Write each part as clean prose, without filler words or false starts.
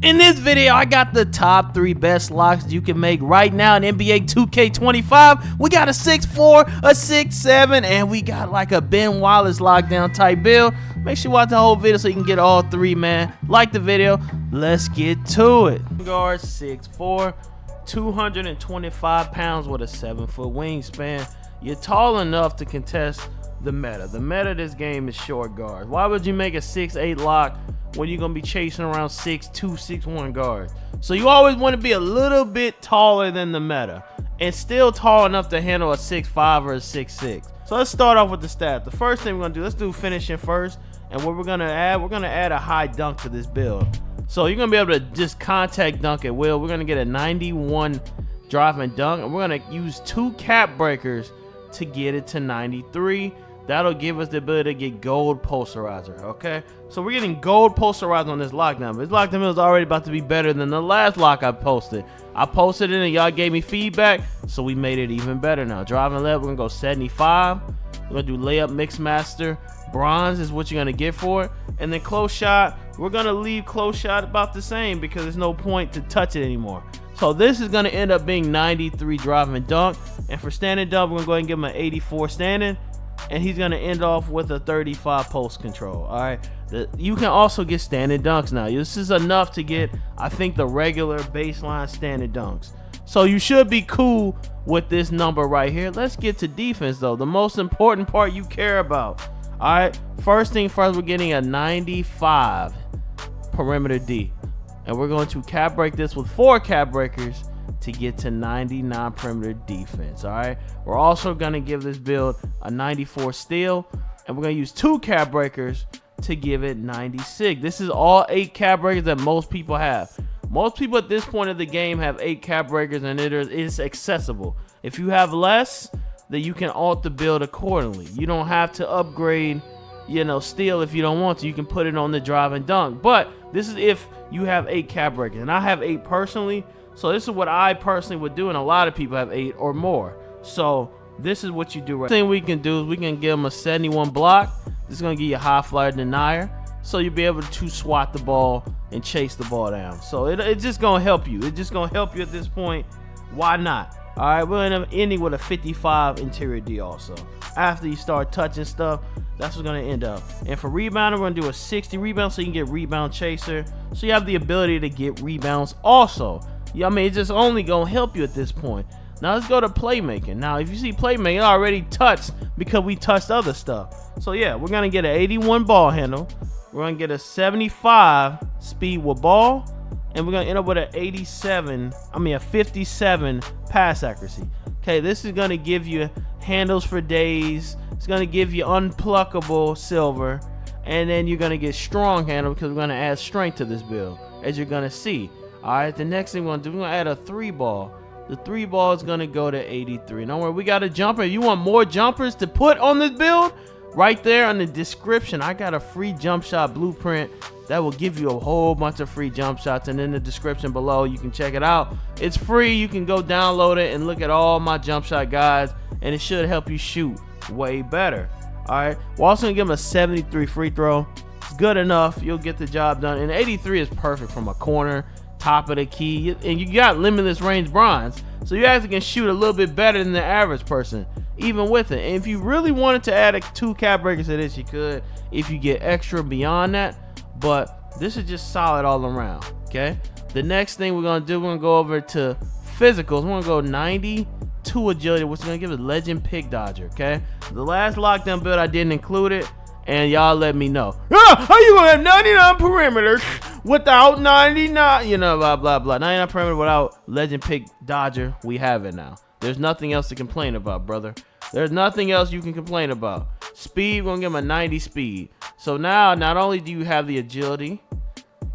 In this video, I got the top 3 best locks you can make right now in NBA 2K25. We got a 6'4", a 6'7", and we got like a Ben Wallace lockdown type build. Make sure you watch the whole video so you can get all 3, man. Like the video. Let's get to it. Guard 6'4", 225 pounds with a 7-foot wingspan. You're tall enough to contest the meta. The meta of this game is short guards. Why would you make a 6'8" lock when you're gonna be chasing around 6'2", 6'1" guards? So you always want to be a little bit taller than the meta and still tall enough to handle a 6'5" or a 6'6". So let's start off with the stats. The first thing we're gonna do, let's do finishing first. And what we're gonna add a high dunk to this build. So you're gonna be able to just contact dunk at will. We're gonna get a 91 drop and dunk, and we're gonna use 2 cap breakers to get it to 93. That'll give us the ability to get gold posterizer, okay? So we're getting gold posterizer on this lockdown. This lockdown is already about to be better than the last lock I posted. I posted it and y'all gave me feedback, so we made it even better now. Driving left, we're gonna go 75. We're gonna do layup mix master. Bronze is what you're gonna get for it. And then close shot, we're gonna leave close shot about the same because there's no point to touch it anymore. So this is gonna end up being 93 driving dunk. And for standing dunk, we're gonna go ahead and give him an 84 standing. And he's gonna end off with a 35 post control. All right, you can also get standing dunks now. This is enough to get, I think, the regular baseline standing dunks. So you should be cool with this number right here. Let's get to defense though, the most important part you care about. All right, first thing first, we're getting a 95 perimeter D, and we're going to cap break this with 4 cap breakers to get to 99 perimeter defense. All right, we're also going to give this build a 94 steal, and we're going to use 2 cap breakers to give it 96. This is all 8 cap breakers that most people have. Most people at this point of the game have 8 cap breakers, and it is accessible. If you have less, then you can alt the build accordingly. You don't have to upgrade, steal if you don't want to. You can put it on the drive and dunk. But this is if you have 8 cap breakers, and I have 8 personally. So this is what I personally would do, and a lot of people have 8 or more. So this is what you do. Right. The thing we can do is we can give them a 71 block. This is gonna give you a high flyer denier, so you'll be able to swat the ball and chase the ball down. So it's just gonna help you. It's just gonna help you at this point. Why not? All right, we're gonna end ending with a 55 interior D also. After you start touching stuff, that's what's gonna end up. And for rebounding, we're gonna do a 60 rebound so you can get rebound chaser. So you have the ability to get rebounds also. Yeah, I mean, it's just only gonna help you at this point. Now let's go to playmaking. Now, if you see playmaking, it already touched because we touched other stuff. So yeah, we're gonna get an 81 ball handle. We're gonna get a 75 speed with ball, and we're gonna end up with a 57 pass accuracy. Okay, this is gonna give you handles for days. It's gonna give you unpluckable silver, and then you're gonna get strong handle because we're gonna add strength to this build, as you're gonna see. All right, the next thing we're gonna do, we're gonna add a 3 ball. The 3 ball is gonna go to 83. Don't worry, we got a jumper. If you want more jumpers to put on this build, right there in the description, I got a free jump shot blueprint that will give you a whole bunch of free jump shots. And in the description below, you can check it out. It's free. You can go download it and look at all my jump shot guides, and it should help you shoot way better. All right, we're also gonna give him a 73 free throw. It's good enough. You'll get the job done. And 83 is perfect from a corner, top of the key, and you got limitless range bronze, so you actually can shoot a little bit better than the average person even with it. And if you really wanted to add 2 cap breakers to this, you could if you get extra beyond that, but this is just solid all around. Okay, the next thing we're gonna do, we're gonna go over to physicals. We're gonna go 92 agility, which is gonna give us legend pick dodger. Okay, the last lockdown build I didn't include it, and y'all let me know. How you gonna have 99 perimeter without 99? Blah blah blah. 99 perimeter without legend pick dodger. We have it now. There's nothing else to complain about, brother. There's nothing else you can complain about. Speed, we're gonna give him a 90 speed. So now, not only do you have the agility,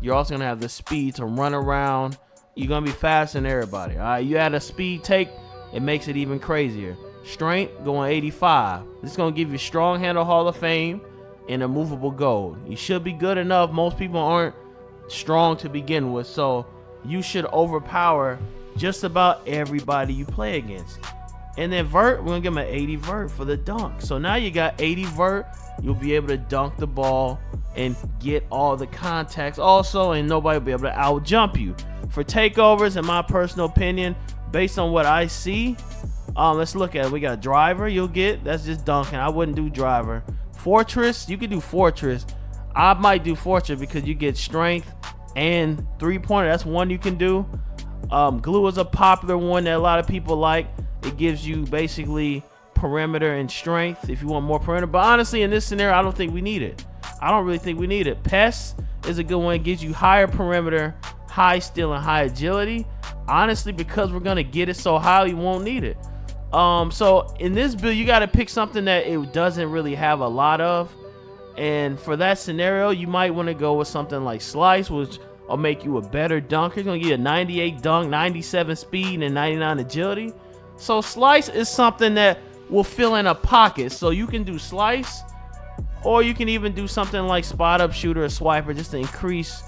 you're also gonna have the speed to run around. You're gonna be faster than everybody. All right, you add a speed take, it makes it even crazier. Strength going 85. This is gonna give you strong handle Hall of Fame and a movable gold. You should be good enough. Most people aren't strong to begin with, so you should overpower just about everybody you play against. And then vert, we're gonna give him an 80 vert for the dunk. So now you got 80 vert. You'll be able to dunk the ball and get all the contacts also, and nobody will be able to out jump you. For takeovers, in my personal opinion, based on what I see, let's look at it. We got driver, you'll get, that's just dunking. I wouldn't do driver. Fortress, you can do fortress. I might do fortress because you get strength and 3-pointer. That's one you can do. Glue is a popular one that a lot of people like. It gives you basically perimeter and strength if you want more perimeter. But honestly, in this scenario, I don't think we need it. I don't really think we need it. Pest is a good one. It gives you higher perimeter, high steal, and high agility. Honestly, because we're gonna get it so high, you won't need it. So in this build, you got to pick something that it doesn't really have a lot of. And for that scenario, you might want to go with something like Slice, which will make you a better dunker. It's gonna get a 98 dunk, 97 speed, and 99 agility. So Slice is something that will fill in a pocket. So you can do Slice, or you can even do something like Spot Up Shooter or Swiper, just to increase,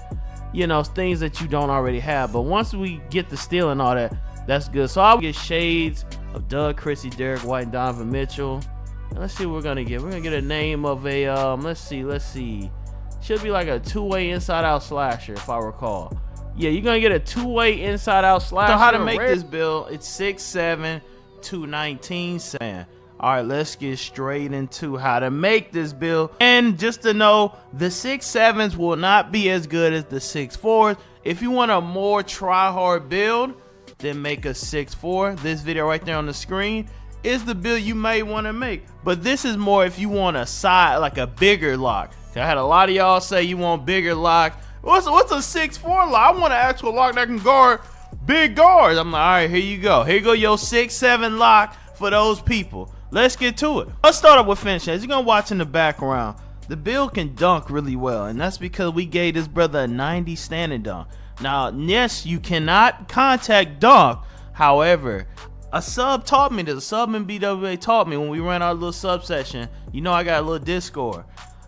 you know, things that you don't already have. But once we get the steal and all that, that's good. So I'll get shades of Doug, Chrissy, Derek White, and Donovan Mitchell. And let's see what we're gonna get. We're gonna get a name of a let's see. Should be like a two-way inside-out slasher, if I recall. Yeah, you're gonna get a two-way inside-out slasher. So how to make this build? It's 6'7", 219. All right, let's get straight into how to make this build. And just to know, the 6'7s will not be as good as the 6'4s. If you want a more try-hard build, then make a 6'4". This video right there on the screen is the build you may want to make. But this is more if you want a side, like a bigger lock. I had a lot of y'all say you want bigger lock. What's a 6'4" lock? I want an actual lock that can guard big guards. I'm like, all right, here you go. Here you go your 6'7" lock for those people. Let's get to it. Let's start up with finishing. As you're gonna watch in the background, the build can dunk really well, and that's because we gave this brother a 90 standing dunk. Now, yes, you cannot contact dunk. However, a sub taught me this. A sub in BWA taught me when we ran our little sub session. You know I got a little Discord.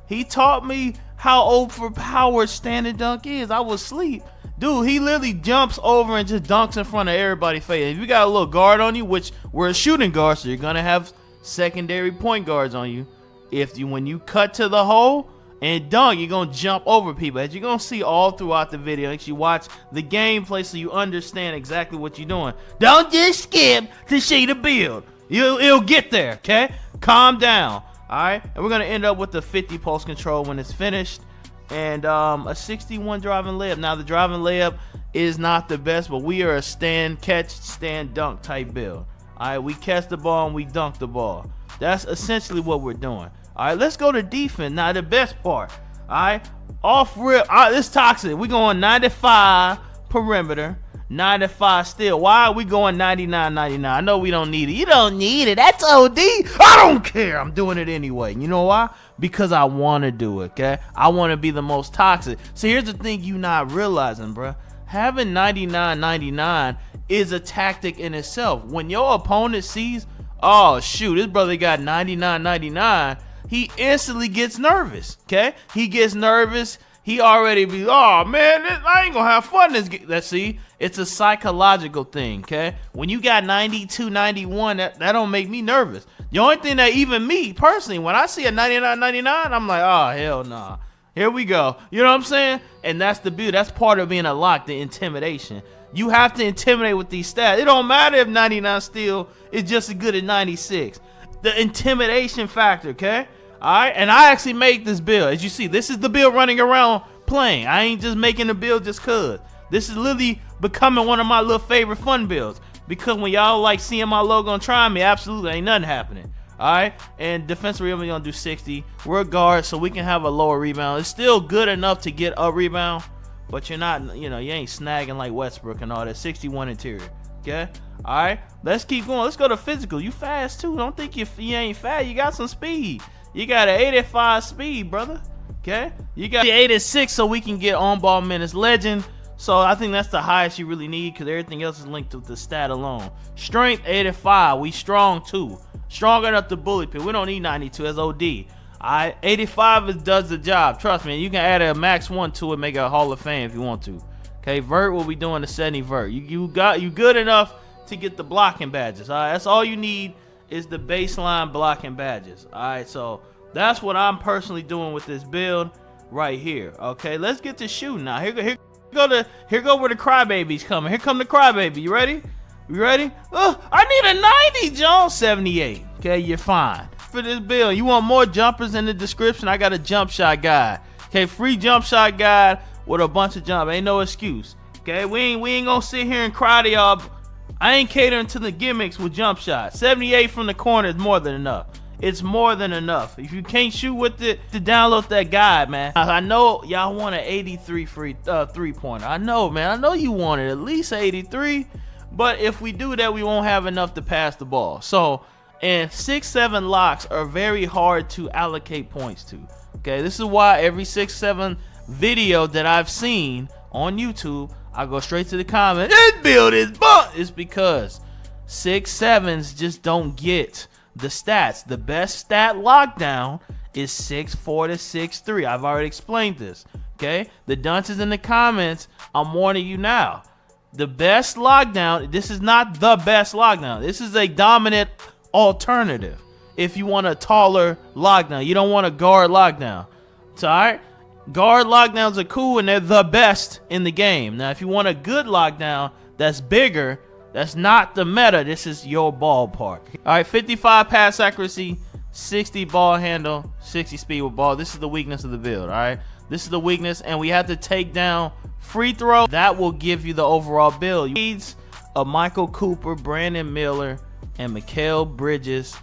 He taught me how overpowered standing dunk is. I was asleep. Dude, he literally jumps over and just dunks in front of everybody's face. If you got a little guard on you, which we're a shooting guard, so you're gonna have secondary point guards on you. When you cut to the hole and dunk, you're gonna jump over people. As you're gonna see all throughout the video, make sure you watch the gameplay so you understand exactly what you're doing. Don't just skip to see the build. It'll get there, okay? Calm down. Alright, and we're gonna end up with the 50 pulse control when it's finished, and a 61 driving layup. Now the driving layup is not the best, but we are a stand catch, stand dunk type build. Alright, we catch the ball and we dunk the ball. That's essentially what we're doing. Alright, let's go to defense. Now the best part. Alright, off rip. Alright, this toxic. We going 95 perimeter, 95 still. Why are we going 99, 99? I know we don't need it. You don't need it. That's OD. I don't care. I'm doing it anyway. You know why? Because I want to do it, okay? I want to be the most toxic. So here's the thing you not realizing, bruh. Having 99, 99 is a tactic in itself. When your opponent sees, oh, shoot, this brother got 99, 99, he instantly gets nervous, okay? He gets nervous. He already be, oh man, I ain't gonna have fun this game. Let's see, it's a psychological thing, okay? When you got 92, 91, that don't make me nervous. The only thing that even me personally, when I see a 99, 99, I'm like, oh hell nah. Here we go. You know what I'm saying? And that's the beauty. That's part of being a lock, the intimidation. You have to intimidate with these stats. It don't matter if 99 still is just as good as 96. The intimidation factor, okay? Alright, and I actually made this build. As you see, this is the build running around playing. I ain't just making the build just cause. This is literally becoming one of my little favorite fun builds. Because when y'all like seeing my logo and trying me, absolutely ain't nothing happening. Alright, and defensive rebound, we're gonna do 60. We're a guard, so we can have a lower rebound. It's still good enough to get a rebound, but you're not, you know, you ain't snagging like Westbrook and all that. 61 interior. Okay? Alright, let's keep going. Let's go to physical. You fast too. Don't think you ain't fast. You got some speed. You got an 85 speed, brother. Okay? You got the 86 so we can get on-ball menace legend. So I think that's the highest you really need because everything else is linked to the stat alone. Strength 85. We strong too. Strong enough to bully people. We don't need 92 as OD. Alright, 85 does the job. Trust me. You can add a max 1 to it, make it a Hall of Fame if you want to. Okay, vert will be doing the 70 vert. You good enough to get the blocking badges. Alright, that's all you need is the baseline blocking badges. Alright, so that's what I'm personally doing with this build. right here. Okay, let's get to shooting now. Here go where the crybabies coming. Here come the crybaby. You ready? You ready? I need a 90, Jones. 78. Okay, you're fine. For this build, you want more jumpers in the description? I got a jump shot guide. Okay, free jump shot guide with a bunch of jump. Ain't no excuse. Okay, we ain't gonna sit here and cry to y'all. I ain't catering to the gimmicks with jump shots. 78 from the corner is more than enough. It's more than enough. If you can't shoot with it, to download that guide, man. I know y'all want an 83 free three-pointer. I know, man. I know you wanted at least 83. But if we do that, we won't have enough to pass the ball. So, and 6-7 locks are very hard to allocate points to. Okay, this is why every 6-7 video that I've seen on YouTube, I go straight to the comment. This build is bunk. It's because 6-7s just don't get the stats. The best stat lockdown is 6-4 to 6-3. I've already explained this. Okay, the dunces in the comments, I'm warning you now. The best lockdown, this is not the best lockdown. This is a dominant alternative. If you want a taller lockdown, you don't want a guard lockdown. It's all right. Guard lockdowns are cool and they're the best in the game. Now, if you want a good lockdown that's bigger, that's not the meta. This is your ballpark. All right, 55 pass accuracy, 60 ball handle, 60 speed with ball. This is the weakness of the build, all right? This is the weakness, and we have to take down free throw. That will give you the overall build. You need a Michael Cooper, Brandon Miller, and Mikal Bridges,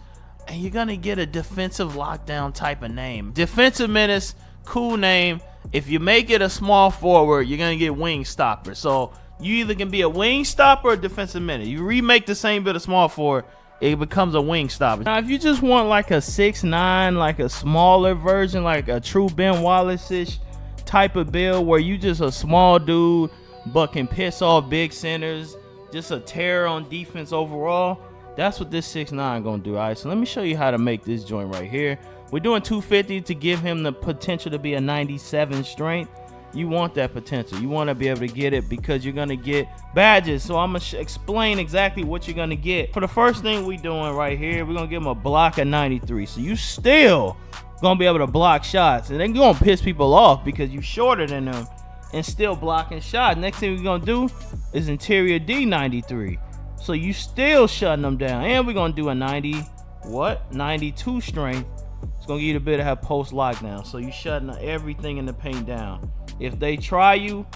and you're going to get a defensive lockdown type of name. Defensive menace, cool name. If you make it a small forward, you're going to get wing stopper. So you either can be a wing stopper or defensive menace. You remake the same bit of small forward, it becomes a wing stopper. Now, if you just want like a 6'9", like a smaller version, like a true Ben Wallace-ish type of build where you just a small dude but can piss off big centers, just a terror on defense overall, that's what this 6'9" gonna do. All right, so let me show you how to make this joint right here. We're doing 250 to give him the potential to be a 97 strength. You want that potential. You want to be able to get it because you're going to get badges. So I'm going to explain exactly what you're going to get. For the first thing we doing right here, we're going to give him a block of 93. So you still going to be able to block shots. And then you're going to piss people off because you're shorter than them and still blocking shots. Next thing we're going to do is interior D 93. So you still shutting them down. And we're going to do a 92 strength. It's going to give you the bit to have post lockdown. So you shutting everything in the paint down. If they try you,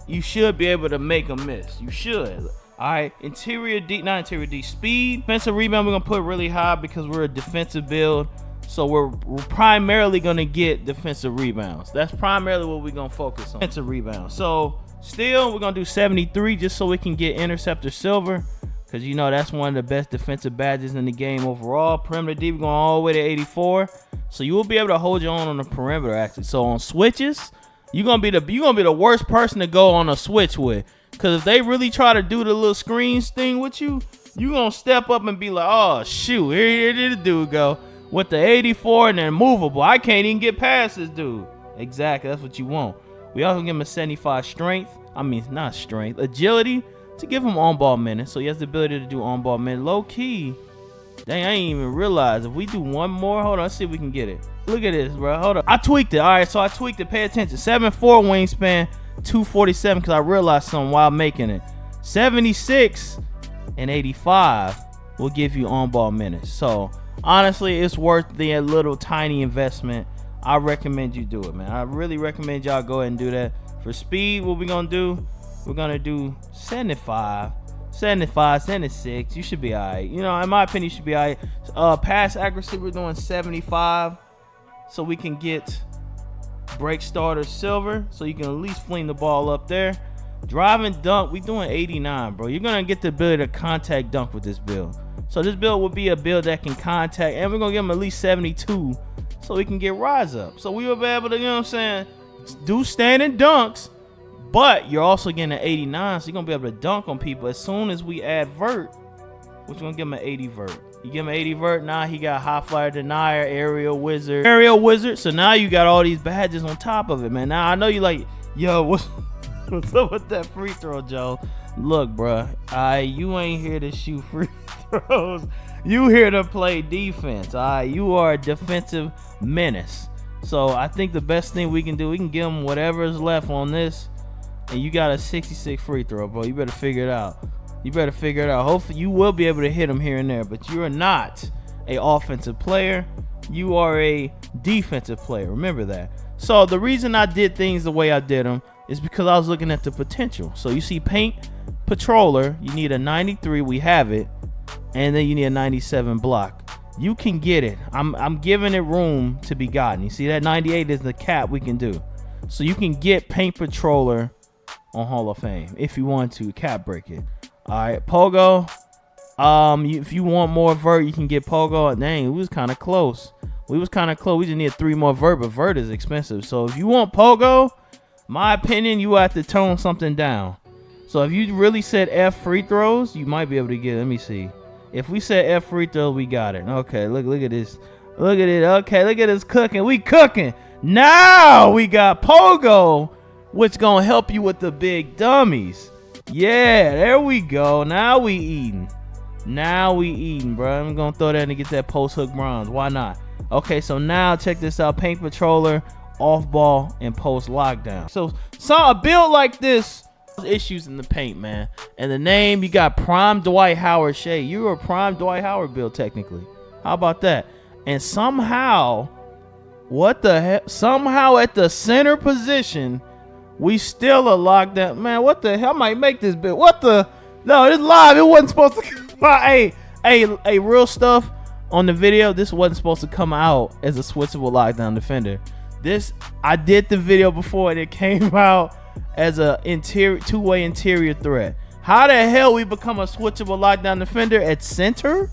you should be able to make them miss. You should. All right, interior D, not interior D, speed. Defensive rebound, we're going to put really high because we're a defensive build. So we're primarily going to get defensive rebounds. That's primarily what we're going to focus on, defensive rebounds. So still, we're going to do 73 just so we can get interceptor silver because, you know, that's one of the best defensive badges in the game overall. Perimeter D, we're going all the way to 84. So you will be able to hold your own on the perimeter, actually. So on switches, you're gonna be the worst person to go on a switch with, because if they really try to do the little screens thing with you, you gonna step up and be like, oh shoot, here this dude go with the 84 and then movable. I can't even get past this dude. Exactly, that's what you want. We also give him a 75 strength. I mean, not strength, agility to give him on-ball minutes. So he has the ability to do on-ball minutes. Low key, dang, I ain't even realize if we do one more. Hold on, let's see if we can get it. Look at this, bro. Hold up. I tweaked it. All right, so I tweaked it. Pay attention. 7'4" wingspan, 247 because I realized something while making it. 76 and 85 will give you on-ball minutes. So honestly, it's worth the little tiny investment. I recommend you do it, man. I really recommend y'all go ahead and do that. For speed, what we're gonna do? We're gonna do 75, 76. You should be all right. You know, in my opinion, you should be all right. Pass accuracy, we're doing 75. So we can get break starter silver. So you can at least fling the ball up there. Drive and dunk, we doing 89, bro. You're going to get the ability to contact dunk with this build. So this build will be a build that can contact. And we're going to give him at least 72 so we can get rise up. So we will be able to, you know what I'm saying, do standing dunks. But you're also getting an 89. So you're going to be able to dunk on people. As soon as we add vert, we're going to give him an 80 vert. You give him an 80 vert, now he got high flyer denier, aerial wizard. So now you got all these badges on top of it, man. Now I know you like, yo, what's up with that free throw, Joe? Look, bro, you ain't here to shoot free throws. You here to play defense. You are a defensive menace. So I think the best thing we can do, we can give him whatever is left on this. And you got a 66 free throw, bro. You better figure it out. You better figure it out. Hopefully you will be able to hit him here and there, but you are not a offensive player. You are a defensive player. Remember that. So the reason I did things the way I did them is because I was looking at the potential. So you see paint patroller, you need a 93, we have it, and then you need a 97 block. You can get it. I'm giving it room to be gotten. You see that 98 is the cap we can do. So you can get paint patroller on Hall of Fame if you want to cap break it. All right, Pogo. If you want more vert, you can get Pogo. Dang, we was kind of close. We just need 3 more vert, but vert is expensive. So if you want Pogo, my opinion, you have to tone something down. So if you really said F free throws, you might be able to get it. Let me see. If we said F free throws, we got it. Okay, look at this. Look at it. Okay, look at us cooking. We cooking. Now we got Pogo, which gonna help you with the big dummies. Yeah, there we go. Now we eating. Bro. I'm gonna throw that in and get that post hook bronze. Why not? Okay, so now check this out. Paint patroller, off ball, and post lockdown. So a build like this, issues in the paint, man. And the name, you got prime Dwight Howard Shea. You're a prime Dwight Howard build technically. How about that? And somehow, what the heck? Somehow at the center position, we still a lockdown. Man, what the hell? I might make this bit. What the? No, it's live. It wasn't supposed to come out. Hey, real stuff on the video. This wasn't supposed to come out as a switchable lockdown defender. I did the video before and it came out as a two-way interior threat. How the hell we become a switchable lockdown defender at center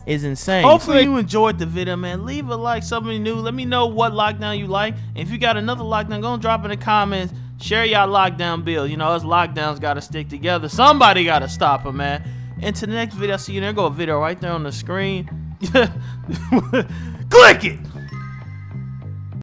is insane. Hopefully you enjoyed the video, man. Leave a like, something new. Let me know what lockdown you like. And if you got another lockdown, go and drop in the comments. Share y'all lockdown build. You know, us lockdowns got to stick together. Somebody got to stop them, man. And to the next video, see you there. Go a video right there on the screen. Click it.